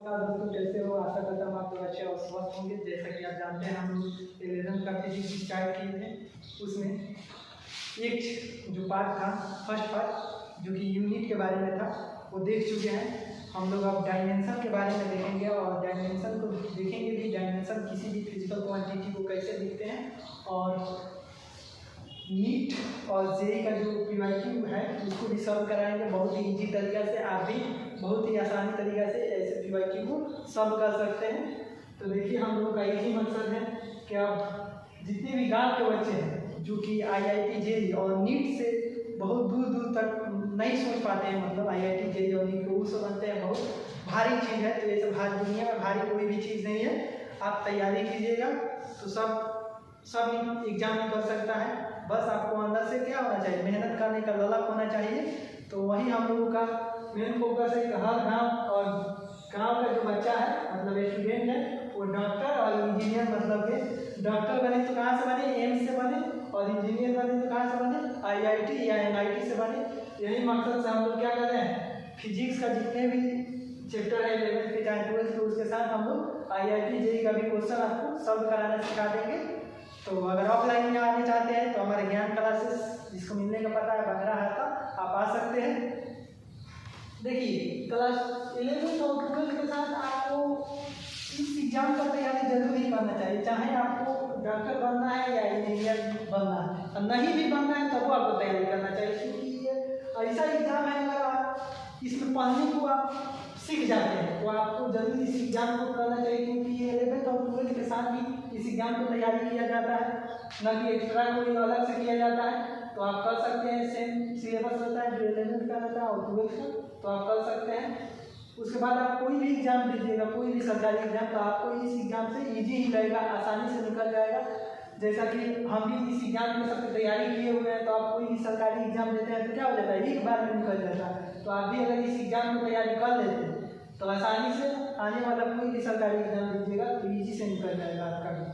दोस्तों कैसे हो। आशा करता हूँ आप लोग अच्छे और स्वस्थ होंगे। जैसा कि आप जानते हैं हम लोग 11th का फिजिक्स स्टार्ट किए थे, उसमें एक जो पार्ट था फर्स्ट पार्ट जो कि यूनिट के बारे में था वो देख चुके हैं। हम लोग अब डायमेंशन के बारे में देखेंगे और डायमेंशन को देखेंगे भी, डायमेंशन किसी भी फिजिकल क्वांटिटी को कैसे दिखते हैं, और नीट और जेई का जो पीवाईक्यू है उसको भी सॉल्व कराएंगे बहुत ही इजी तरीका से। आप भी बहुत ही आसानी तरीका से ऐसे पीवाईक्यू को सॉल्व कर सकते हैं। तो देखिए हम लोगों का यही मकसद है कि आप जितने भी गाँव के बच्चे हैं जो कि आईआईटी जेई और नीट से बहुत दूर दूर तक नहीं सोच पाते हैं, मतलब आईआईटी जेई और नीट को वो समझते हैं बहुत भारी चीज़ है। तो ये सब भारी दुनिया में भारी कोई भी चीज़ नहीं है। आप तैयारी कीजिएगा तो सब एग्जाम कर सकता है। बस आपको अंदर से क्या होना चाहिए, मेहनत करने का ललक होना चाहिए। तो वही हम लोगों का मेन फोकस है कि हर गांव और गांव का जो बच्चा है मतलब स्टूडेंट है वो डॉक्टर और इंजीनियर, मतलब कि डॉक्टर बने तो कहाँ से बने, एम्स से बने, और इंजीनियर बने तो कहाँ से बने, आईआईटी या एनआईटी से बने। यही मकसद से हम लोग क्या कर रहे हैं, फिजिक्स का जितने भी चैप्टर है 11th के चाहे 12th के, उसके साथ हम लोग आईआईटी जेई का भी क्वेश्चन आपको सॉल्व कराना सिखा देंगे। तो अगर ऑफलाइन में आने चाहते हैं तो हमारे ज्ञान क्लासेस जिसको मिलने का पता है बगरा है था, आप आ सकते हैं। देखिए क्लास 11th और 12th के साथ आपको इस एग्जाम का तैयारी जरूर ही करना चाहिए, चाहे आपको डॉक्टर बनना है या इंजीनियर बनना है, और नहीं भी बनना है तब आपको तैयारी करना चाहिए। क्योंकि ये ऐसा एग्जाम है अगर आप इसमें पढ़ने को आप सीख जाते हैं तो आपको जरूर इस एग्जाम को करना चाहिए। क्योंकि ये 11th और 12th के साथ भी इस एग्जाम को तैयारी किया जाता है, न कि एक्स्ट्रा कोई अलग से किया जाता है। तो आप कर सकते हैं, सेम सिलेबस रहता है जो 11th का रहता है और 12th का, तो आप कर सकते हैं। उसके बाद आप कोई भी एग्जाम दीजिएगा, कोई भी सरकारी एग्जाम, तो आपको इस एग्जाम से ईजी ही लगेगा, आसानी से निकल जाएगा। जैसा कि हम भी इस एग्जाम की सबसे तैयारी किए हुए हैं, तो आप कोई भी सरकारी एग्जाम देते हैं तो क्या हो जाता है, एक बार में निकल जाता है। तो आप भी अगर इस एग्जाम की तैयारी कर लेते हैं तो आसानी से आने वाला कोई भी सरकारी एग्जाम दीजिएगा तो ईजी से निकल जाएगा आपका भी।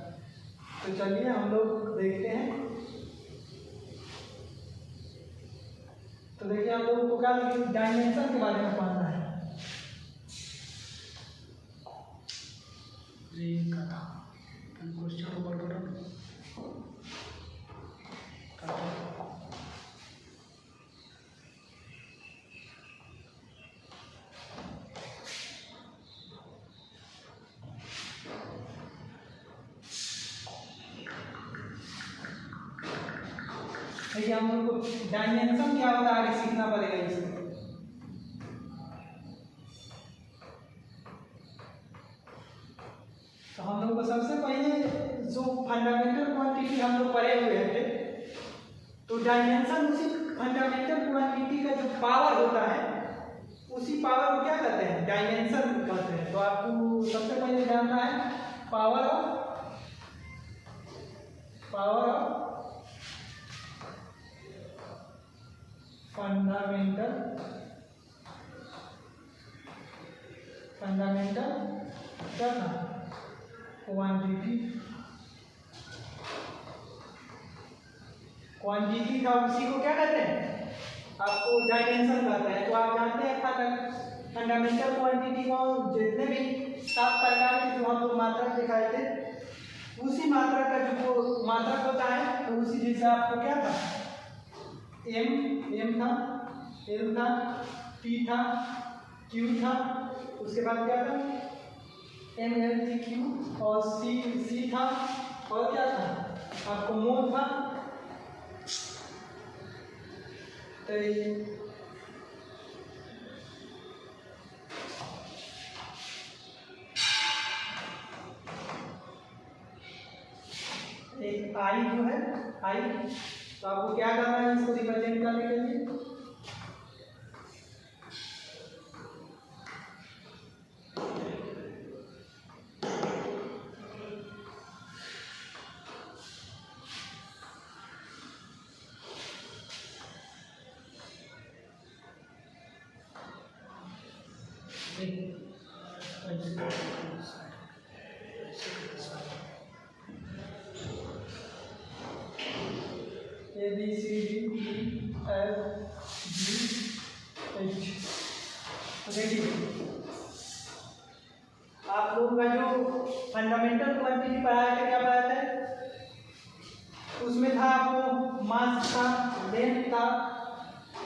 तो चलिए हम लोग देखते हैं। तो देखिए हम लोगों को क्या डायमेंशन के बारे में पढ़ना है। देखिए हम लोग को डायमेंशन क्या होता है आगे सीखना पड़ेगा इसमें। तो हम लोग को सबसे पहले जो फंडामेंटल क्वांटिटी हम लोग पढ़े हुए थे, तो डायमेंशन उसी फंडामेंटल क्वांटिटी का जो पावर होता है उसी पावर को क्या कहते हैं, डायमेंशन कहते हैं। तो आपको सबसे पहले जानना है पावर ऑफ फंडामेंटल क्वांटिटी का उसी को क्या कहते हैं, आपको डायमेंशन कहते हैं। तो आप जानते हैं फंडामेंटल क्वांटिटी को जितने भी 7 प्रकार के जो हम लोग मात्रक दिखाए थे, उसी मात्रा का जो मात्रक होता है तो उसी जैसे आपको क्या था, एम था, एल था, टी था, क्यू था, उसके बाद क्या था एम एल टी क्यू, और सी था, और क्या था आपको मोल था। तो एक आई जो है आई, तो आपको क्या करना है इसको रिप्रेजेंट करने के लिए, A B C D E F G H. तो देखिए लोगों का जो फंडामेंटल क्वांटिटी पढ़ाया था क्या पढ़ाया था, उसमें था आपको मास था, लेंथ था,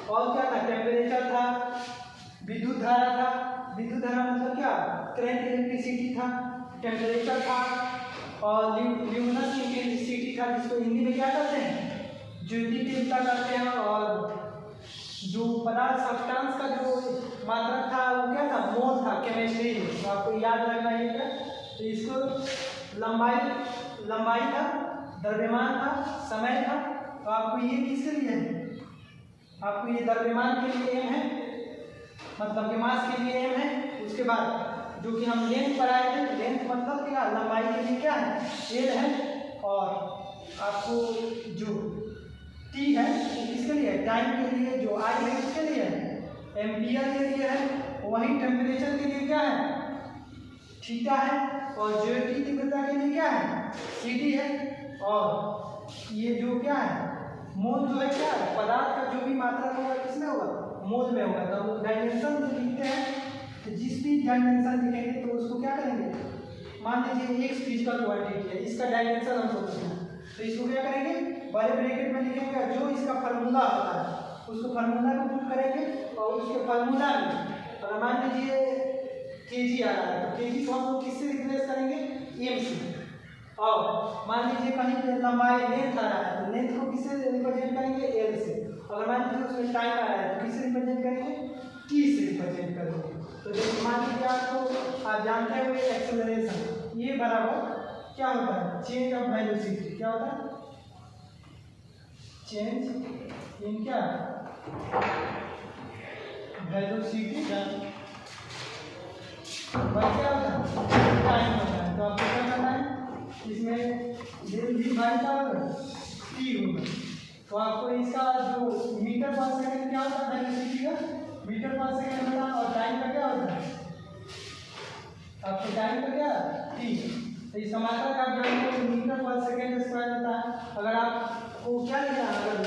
और क्या था, टेम्परेचर था, विद्युत धारा था, विद्युत धारा मतलब क्या, करंट इलेक्ट्रिसिटी था, टेम्परेचर था, और ल्यूमिनस इंटेंसिटी था, जिसको हिंदी में क्या करते हैं, ज्योति तीव्रता करते हैं। और जो पदार्थ सब्सटेंस का जो मात्रा था वो क्या था, मोल था, केमिस्ट्री में, तो आपको याद रखना है क्या। तो इसको लंबाई था, द्रव्यमान था, समय था। तो आपको ये किसके लिए है, आपको ये द्रव्यमान के लिए एम है, मतलब कि मास के लिए एम है। उसके बाद जो कि हम लेंथ पढ़ाए थे, लेंथ मतलब क्या, लंबाई के लिए क्या है, एल है। और आपको जो टी है वो किसके लिए है, टाइम के लिए। जो आई है किसके लिए है, एम्पियर के लिए है। वही टेम्परेचर के लिए क्या है, थीटा है। और ज्योति तीव्रता के लिए क्या है, सीटी है। और ये जो क्या है, मोल जो है क्या है, पदार्थ का जो भी मात्रा होगा किसमें होगा, मोल में होगा। तो डायमेंशन जो लिखते हैं, तो जिस भी डायमेंशन लिखेंगे तो उसको क्या करेंगे, मान लीजिए एक फिजिकल क्वांटिटी है, इसका डायमेंशन हमको पूछना है, तो इसको क्या करेंगे, बड़े ब्रैकेट में लिखेंगे, जो इसका फार्मूला होता है उसको फार्मूला को पुट करेंगे। और उसके फार्मूला में अगर मान लीजिए केजी आ रहा है तो केजी को हम लोग किससे रिप्लेस करेंगे, एम से। और मान लीजिए कहीं पे लंबाई लेंथ आ रहा है तो लेंथ को किससे रिप्रेजेंट करेंगे, एल से। अगर मान लीजिए उसमें टाइम आ रहा है तो किससे रिप्रेजेंट करेंगे, टी से रिप्रेजेंट करेंगे। तो जैसे मान लीजिए आपको, आप जानते हुए एक्सेलरेशन ये बराबर क्या होता है, चेंज ऑफ वेलोसिटी। क्या होता है, चेंज इन क्या, वेलोसिटी क्या होता है, टाइम होता है। तो आपको क्या करना है, इसमें डेल वी बाई का टी होगा। तो आपको इसका जो मीटर पर सेकंड क्या होता है, वेलोसिटी का मीटर पर सेकंड होता है। और टाइम का क्या होता है, आपके टाइम का क्या, टी। तो इसका मात्रा का आप जानते हो मीटर पर सेकंड स्क्वायर होता है। अगर आपको क्या लिखना है, अगर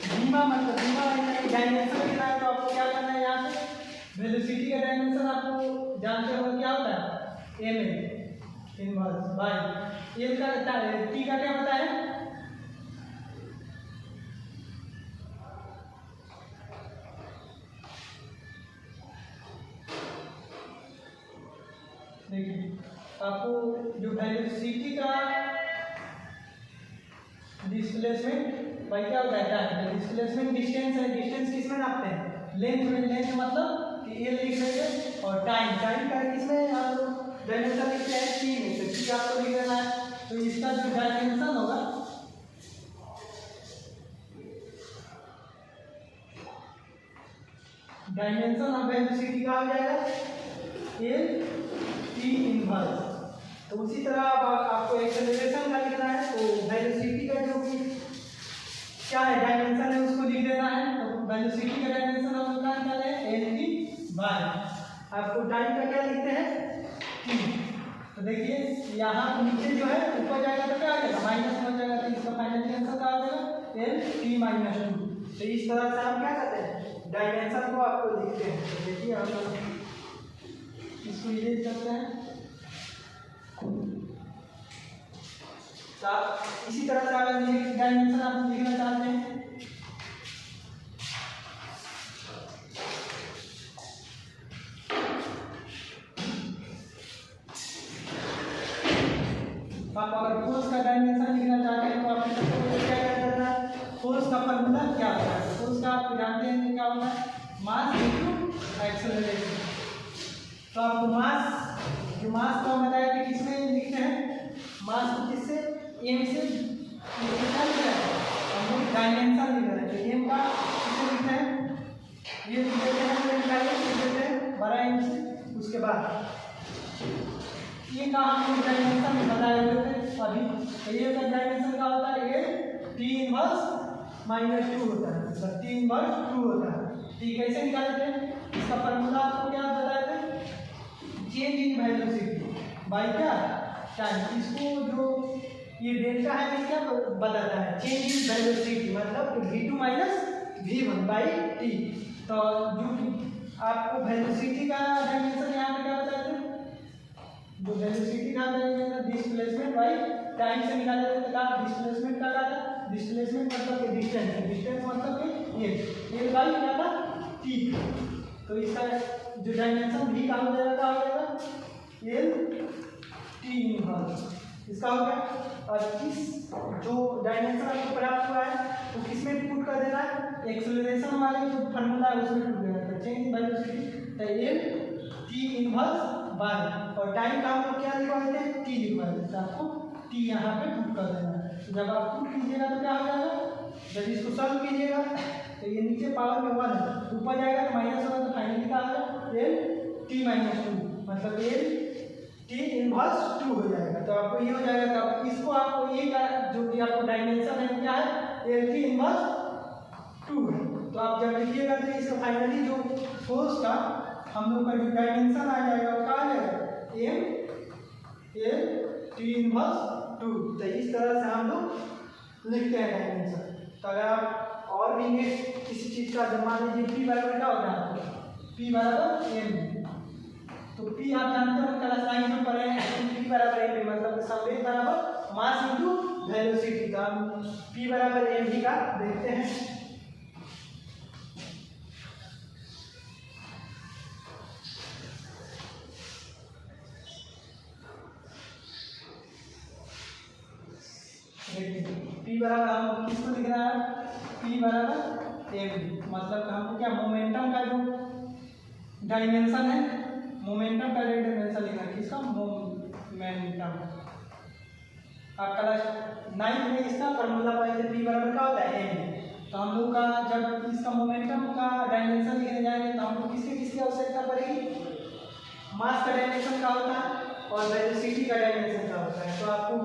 धीमा मतलब धीमा डायमेंशन लिखना है तो आपको क्या करना है, यहाँ पे वेलोसिटी का डायमेंशन आपको जानते हो क्या होता है, M A inverse by L का टी का क्या होता है, देखिए आपको जो वेलोसिटी का डिस्प्लेसमेंट भाई क्या होता है, डिस्प्लेसमेंट डिस्टेंस है, डिस्टेंस किसमें नापते हैं, लेंथ में। लेंथ मतलब कि एल लिख लेंगे। और टाइम का किसमें आप डायमेंशन लिखते हैं, टी में। तो टी आपको लिख देना है। तो इसका जो डायमेंशन होगा, डायमेंशन ऑफ वेलोसिटी का हो जाएगा एल टी इनवर्स। तो उसी तरह आपको एक्सेलरेशन का लिखना है तो वेलोसिटी का जो भी क्या है डायमेंशन है उसको लिख देना है। तो वेलोसिटी का डायमेंशन हम लोग क्या है, एल टी बाई। आपको टाइम का क्या लिखते हैं, टी। तो देखिए यहाँ नीचे जो है ऊपर जाएगा तो क्या आ जाएगा, माइनस हो जाएगा। तो इसका फाइनल आंसर क्या आ जाएगा, एल टी माइनस टू। तो इस तरह से हम क्या करते हैं, डायमेंशन को आपको लिखते हैं। तो देखिए हम लोग इसको इरेज करते हैं। इसी तरह से अगर डायमेंशन आप लिखना चाहते हैं आप अगर फोर्स का डायमेंशन लिखना चाहते हैं तो आपको क्या करना है, फोर्स का फॉर्मूला क्या होता है। फोर्स का आप जानते हैं क्या होता है, मास इनटू एक्सेलरेशन। तो आपको मास, जो मास को हम बताया कि किसमें लिखते हैं, मास को किससे, एम से क्या लिख रहा है, हम लोग डायमेंशन लिख रहे हैं। तो एम का किससे लिखते हैं, ये लिख देते हैं बड़ा एम से। उसके बाद ये का हम लोग डायमेंशन बताए हुए थे अभी। तो ये का डायमेंशन का होता है, ये टी इनवर्स माइनस टू होता है, मतलब टी इनवर्स टू होता है। टी कैसे निकालते हैं, इसका फॉर्मूला आपको क्या बताए थे, चेंज इन वेलोसिटी बाई क्या, टाइम। इसको जो ये डेल्टा है ये क्या बताता है, चेंज इन वेलोसिटी मतलब v2 minus v1 by T. तो जो आपको वेलोसिटी का डायमेंशन यहाँ पे क्या बताया थे, जो वेलोसिटी का डिस्प्लेसमेंट बाई टाइम से निकाला जाता है। कहा डिस्प्लेसमेंट का क्या था, डिस्प्लेसमेंट मतलब कि डिस्टेंस, डिस्टेंस मतलब कि एल बाई क्या था टी। तो इसका जो डायमेंशन भी कहा हो जाएगा एल टी इनवर्स, इसका हो गया। और इस जो डायमेंशन आपको प्राप्त हुआ है वो किसमें पुट कर देना है, एक्सेलरेशन वाले जो फार्मूला है उसमें पुट देना है। चेंज वेलोसिटी तो एल टी इनवर्स बाय, और टाइम का हम लोग क्या लिखवाते हैं टी लिखवाते हैं, आपको टी यहाँ पे पुट कर देना है। तो जब आप पुट कीजिएगा तो क्या हो जाएगा, जब इसको सॉल्व कीजिएगा तो ये नीचे पावर में 1 है, ऊपर जाएगा तो माइनस होगा, तो फाइनली क्या होगा एल टी माइनस 2, मतलब एल टी इनवर्स 2 हो जाएगा। तो आपको ये हो जाएगा। तो इसको आपको ये जो भी आपको डायमेंशन है क्या है एल टी इनवर्स 2 है। तो आप जब लिखिएगा तो इसका फाइनली जो फोर्स का हम लोग का जो डायमेंशन आ जाएगा वो क्या आ जाएगा एम एल टी इनवर्स 2। तो इस तरह से हम लोग लिखते हैं डायमेंशन। तो अगर आप और भी किसी चीज़ का जब मान लीजिए पी बराबर क्या होता है, पी बराबर एम, तो पी आप जानते हो क्लास 9 में पढ़े हैं, पी बराबर एम मतलब संवेग बराबर मास इनटू वेलोसिटी। तो हम पी बराबर एम भी का देखते हैं। पी बराबर हम किसको लिख रहा है, पी बराबर एम मतलब हमको क्या मोमेंटम का जो डायमेंशन है, मोमेंटम का डायमेंशन लिखना है, किसका मोमेंटम। आप क्लास 9 में इसका फॉर्मूला पढ़े थे, पी बराबर क्या होता है एम। तो हम लोग का जब इसका मोमेंटम का डायमेंशन लिखने जाएंगे तो हमको किसके किसकी आवश्यकता पड़ेगी, मास का डायमेंशन का होता है और वेलोसिटी का डायमेंशन का होता है। तो आपको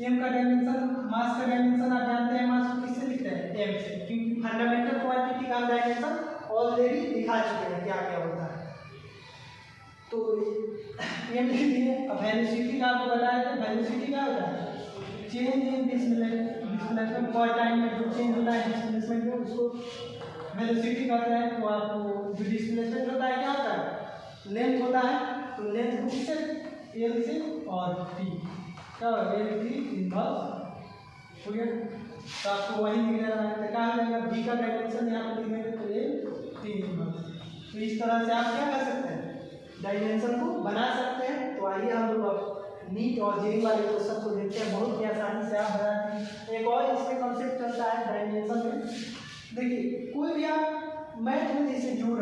एम का डायमेंशन, मास का डायमेंशन आप जानते हैं, मास को किससे लिखते हैं एम से, क्योंकि फंडामेंटल क्वांटिटी का डायमेंशन ऑलरेडी दिखा चुके हैं क्या क्या होता है। तो एम लिख दिए। अब वेलोसिटी का आपको बताया था, वेलोसिटी क्या होता है चेंज इन डिस्प्लेसमेंट पर टाइम में जो चेंज होता है डिस्प्लेसमेंट में उसको वेलोसिटी कहते हैं। तो आपको जो डिस्प्लेसमेंट होता है क्या होता है लेंथ होता है, तो लेंथ को किससे एल से और टी क्या एल टी इनवर्स हो गया। तो आपको वही लिख देना है, क्या हो जाएगा बी का डायमेंशन यहाँ पर लिख देंगे तो एल टी इनवर्स। तो इस तरह से आप क्या कर सकते हैं डायमेंशन को बना सकते हैं। तो आइए हम लोग अब नीट और जेई वाले क्वेश्चन को देखते हैं, बहुत ही आसानी से आप बनाते हैं। एक और इसमें कॉन्सेप्ट चलता है डायमेंशन में, देखिए कोई भी आप मैथ में जैसे जोड़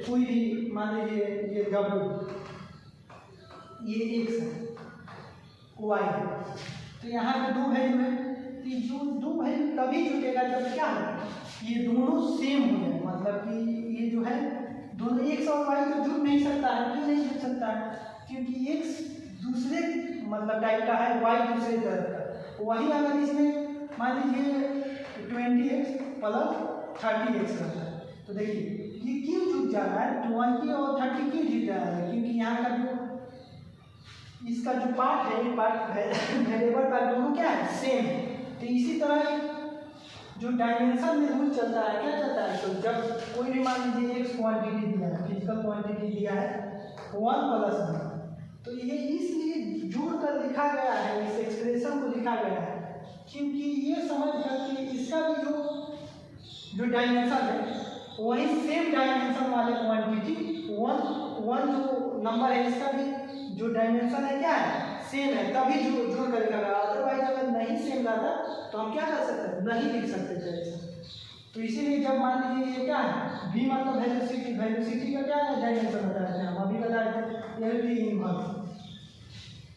कोई भी मान लीजिए ये डब्ल्यू ये एक्स है वाई है, तो यहाँ पे दो वैल्यू है, तो जो दो वैल्यू तभी जुटेगा जब क्या है ये दोनों सेम हो जाए, मतलब कि ये जो है दोनों एक्स और वाई तो जुट नहीं सकता है। क्यों नहीं जुट सकता है, क्योंकि एक्स दूसरे मतलब टाइप का है, वाई दूसरे तरह का। वही अगर इसमें मान लीजिए 20x प्लस 30x रहता है, तो देखिए ये क्यों जुट जा रहा है 20 और 30 क्यों जुट जा रहा है, क्योंकि यहाँ का जो इसका जो पार्ट है ये पार्ट वेरिएबल का दोनों क्या है सेम है। तो इसी तरह जो डायमेंशन में रूल चलता है क्या चलता है, तो जब कोई भी मान लीजिए एक्स क्वांटिटी दिया है, फिजिकल क्वांटिटी दिया है 1 प्लस 1, तो ये इसलिए जोड़ कर लिखा गया है, इस एक्सप्रेशन को लिखा गया है क्योंकि ये समझ कर कि इसका भी जो डायमेंशन है वही सेम डायमेंशन वाले क्वांटिटी वन जो नंबर है इसका भी जो डायमेंशन है क्या है सेम है, तभी जोड़ कर लिखा गया। अदरवाइज अगर नहीं सेम रहता तो हम क्या कर सकते हैं नहीं लिख सकते थे। तो इसीलिए जब मान लीजिए ये क्या है v मतलब वेलोसिटी, वेलोसिटी का क्या है डायमेंशन होता है, हम अभी बताए थे एल टी इनवर्स,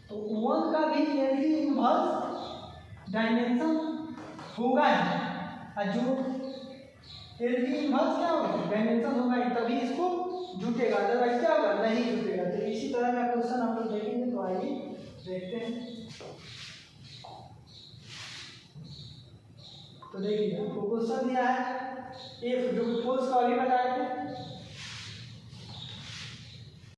तो 1 का भी एल टी इनवर्स डायमेंशन होगा ही, और जो एल टी इनवर्स क्या होगा डायमेंशन होगा ही तभी इसको जुटेगा, अदरवाइज क्या होगा नहीं जुटेगा। तो इसी तरह का क्वेश्चन हम लोग देखेंगे, तो आइए देखते हैं। तो देखिए आपको क्वेश्चन दिया है एफ जो फोर्स का अभी बताए थे